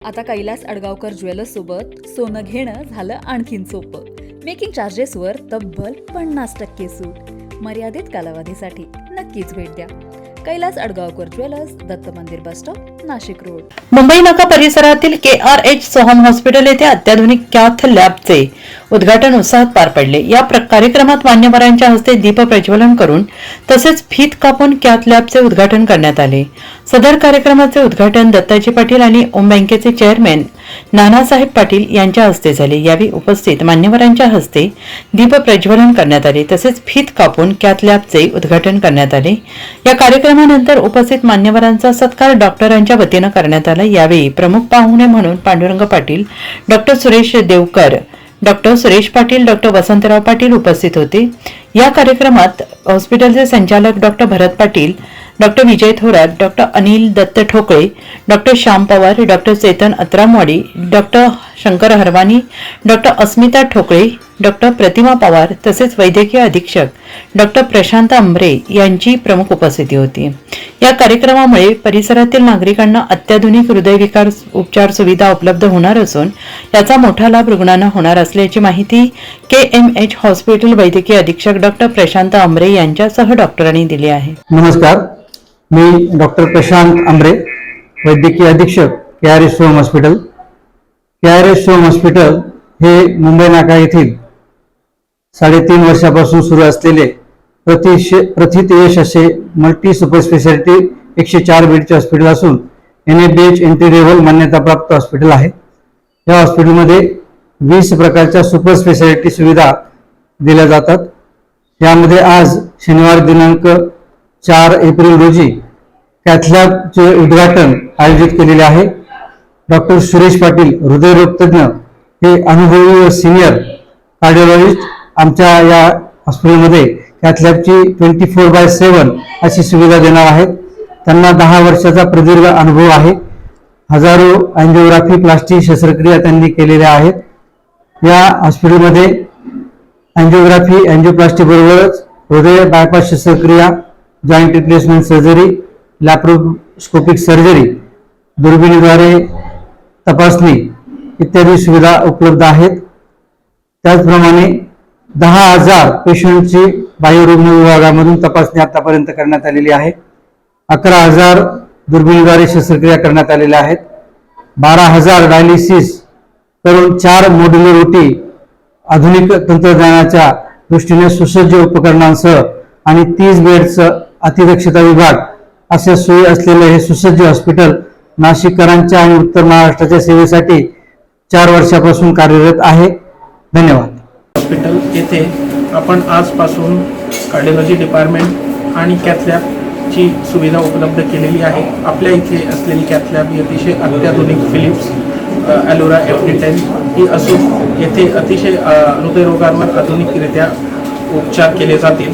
आता कैलास अडगावकर ज्वेलर्स सोबत सोनं घेणं झालं आणखीन सोपं. मेकिंग चार्जेसवर तब्बल 50% सूट. मर्यादित कालावधीसाठी नक्कीच भेट द्या. कैलास अडगावकर ज्वेलर्स, दत्त मंदिर bus stop, Nashik road. Mumbai नाका परिसरातील KRH सोहम हॉस्पिटल येथे अत्याधुनिक कॅथ लॅबचे उद्घाटन उत्साहात पार पडले. या कार्यक्रमात मान्यवरांच्या हस्ते दीप प्रज्वलन करून तसेच फीत कापून कॅथ लॅबचे उद्घाटन करण्यात आले. सदर कार्यक्रमाचे उद्घाटन दत्ताजी पाटील आणि ओम बँकेचे चेअरमॅन नानासाहेब पाटील यांच्या हस्ते झाले. यावेळी उपस्थित मान्यवरांच्या हस्ते दीप प्रज्वलन करण्यात आले तसेच फीत कापून कॅथ लॅबचे उद्घाटन करण्यात आले. या कार्यक्रमानंतर उपस्थित मान्यवरांचा सत्कार डॉक्टरांच्या वतीने करण्यात आला. यावेळी प्रमुख पाहुणे म्हणून Pandurang Patil, doctor Suresh Deokar, doctor Suresh Patil, doctor Vasantrao Patil उपस्थित होते. या कार्यक्रमात हॉस्पिटलचे संचालक doctor Bharat Patil, doctor Vijay Thorat, doctor Anil Datt Thokale, doctor Shyam Pawar, doctor Chetan Atramwadi, doctor Shankar Harwani, doctor Asmita Thokale, doctor प्रतिमा पवार तसेच वैद्यकीय अधीक्षक डॉक्टर प्रशांत आंबरे यांची प्रमुख उपस्थिती होती. या कार्यक्रमामुळे परिसरातील नागरिकांना अत्याधुनिक हृदयविकार उपचार सुविधा उपलब्ध होणार असून याचा मोठा लाभ रुग्णांना होणार असल्याची माहिती KMH हॉस्पिटल वैद्यकीय अधीक्षक डॉक्टर प्रशांत आंबरे यांच्यासह डॉक्टरांनी दिली आहे. नमस्कार, मी डॉक्टर प्रशांत आंबरे, वैद्यकीय अधीक्षक KRH Soham hospital. KRH Soham hospital हे मुंबई नाका येथील 3.5 वर्षापासून सुरू असलेले प्रथितयश असे मल्टी सुपर स्पेशालिटी 104 बेडचे हॉस्पिटल असून NABH एंट्री लेव्हल मान्यताप्राप्त हॉस्पिटल आहे. या हॉस्पिटलमध्ये 20 प्रकारच्या सुपर स्पेशालिटी सुविधा दिल्या जातात. यामध्ये आज शनिवार दिनांक 4 एप्रिल रोजी कॅथ लॅबचे उद्घाटन आयोजित केलेले आहे. डॉक्टर सुरेश पाटील, हृदयरोग तज्ञ, हे अनुभवी व सिनियर कार्डिओलॉजिस्ट आमच्या या हॉस्पिटलमध्ये कॅथ लॅबची 24/7 अशी सुविधा देणार आहेत. त्यांना 10 वर्षाचा प्रदीर्घ अनुभव आहे. हजारो अँजिओग्राफी प्लास्टिक शस्त्रक्रिया त्यांनी केलेल्या आहेत. या हॉस्पिटलमध्ये अँजिओग्राफी, अँजिओप्लास्टी बरोबरच हृदय बायपास शस्त्रक्रिया, joint replacement surgery, laparoscopic surgery, दुर्बिणीद्वारे तपासणी इत्यादी सुविधा उपलब्ध आहेत. त्याचप्रमाणे 10,000 पेशंटची बाह्यरुग्ण विभागामधून तपासणी आतापर्यंत करण्यात आलेली आहे. 11,000 दुर्बिणीद्वारे शस्त्रक्रिया करण्यात आलेल्या आहेत. 12,000 डायलिसिस करून 4 मॉड्युलरिटी आधुनिक तंत्रज्ञानाच्या दृष्टीने सुसज्ज उपकरणांसह आणि 30 बेडचं अतिदक्षता विभाग अशा सोयी असलेले हे सुसज्ज हॉस्पिटल नाशिककरांच्या आणि उत्तर महाराष्ट्राच्या सेवेसाठी 4 वर्षापासून कार्यरत आहे. धन्यवाद. हॉस्पिटल येथे आपण आजपासून कार्डिओलॉजी डिपार्टमेंट आणि कॅथ लॅबची सुविधा उपलब्ध केलेली आहे. आपल्या इथे असलेली कॅथ लॅब ही अतिशय अत्याधुनिक फिलिप्स ॲलोरा FD10 ही असून येथे अतिशय हृदयरोगांवर आधुनिकरित्या उपचार केले जातील.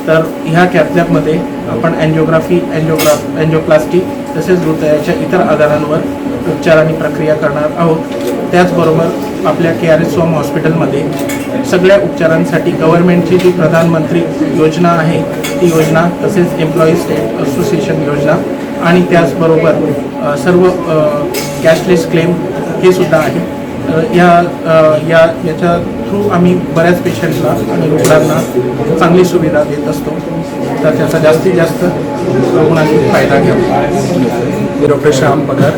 तर ह्या कॅथ लॅबमध्ये आपण अँजिओग्राफी, अँजिओप्लास्टी तसेच हृदयाच्या इतर आजारांवर उपचार आणि प्रक्रिया करणार आहोत. त्याचबरोबर आपल्या KRH सोहम हॉस्पिटलमध्ये सगळ्या उपचारांसाठी गव्हर्नमेंटची जी प्रधानमंत्री योजना आहे ती योजना, तसेच एम्प्लॉईज असोसिएशन योजना आणि त्याचबरोबर सर्व कॅशलेस क्लेम हे सुद्धा आहे. याच्या थ्रू आम्ही बऱ्याच पेशंटला आणि रुग्णांना चांगली सुविधा देत असतो. तर त्याचा जास्तीत जास्त रुग्णांनी फायदा घ्यावा. मी डॉक्टर श्याम पगार,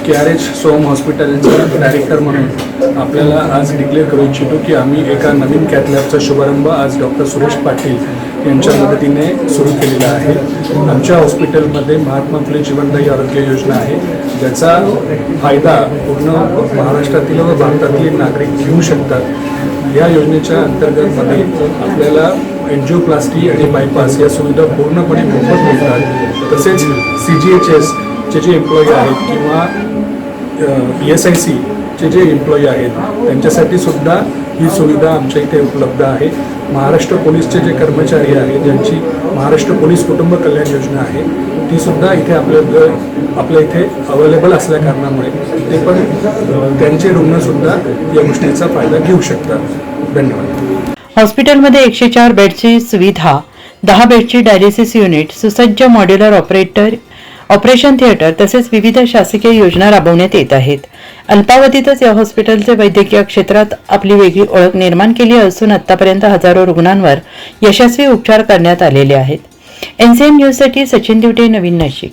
KRH सोहम हॉस्पिटलचा डायरेक्टर म्हणून आपल्याला आज डिक्लेअर करू इच्छितो की आम्ही एका नवीन कॅथ लॅबचा शुभारंभ आज डॉक्टर सुरेश पाटील यांच्या मदतीने सुरू केलेला आहे. आमच्या हॉस्पिटलमध्ये महात्मा फुले जीवनदायी आरोग्य योजना आहे, ज्याचा फायदा पूर्ण महाराष्ट्रातील व भारतातील नागरिक घेऊ शकतात. या योजनेच्या अंतर्गतमध्ये आपल्याला एन्जिओप्लास्टी आणि बायपास या सुविधा पूर्णपणे मोफत मिळतात. तसेच CGHS चे जे एम्प्लॉई आहेत किंवा ESIC चे जे एम्प्लॉई आहेत त्यांच्यासाठी सुद्धा ही सुविधा आमच्या इथे उपलब्ध आहे. महाराष्ट्र पोलीसचे जे कर्मचारी आहेत ज्यांची महाराष्ट्र पोलीस कुटुंब कल्याण योजना आहे ती सुद्धा इथे आपल्या इथे अवेलेबल असल्या कारणामुळे ते पण त्यांचे रुग्णसुद्धा या गोष्टीचा फायदा घेऊ शकतात. धन्यवाद. हॉस्पिटलमध्ये 104 बेडची सुविधा, 10 बेडची डायलिसिस युनिट, सुसज्ज मॉड्युलर ऑपरेशन थिएटर तसेच विविध शासकीय योजना राबवण्यात येत आहेत. अल्पावधीतच या हॉस्पिटलचे वैद्यकीय क्षेत्रात आपली वेगळी ओळख निर्माण केली असून आतापर्यंत हजारो रुग्णांवर यशस्वी उपचार करण्यात आलेले आहेत. NCM न्यूजसाठी सचिन दिवटे, नवीन नाशिक.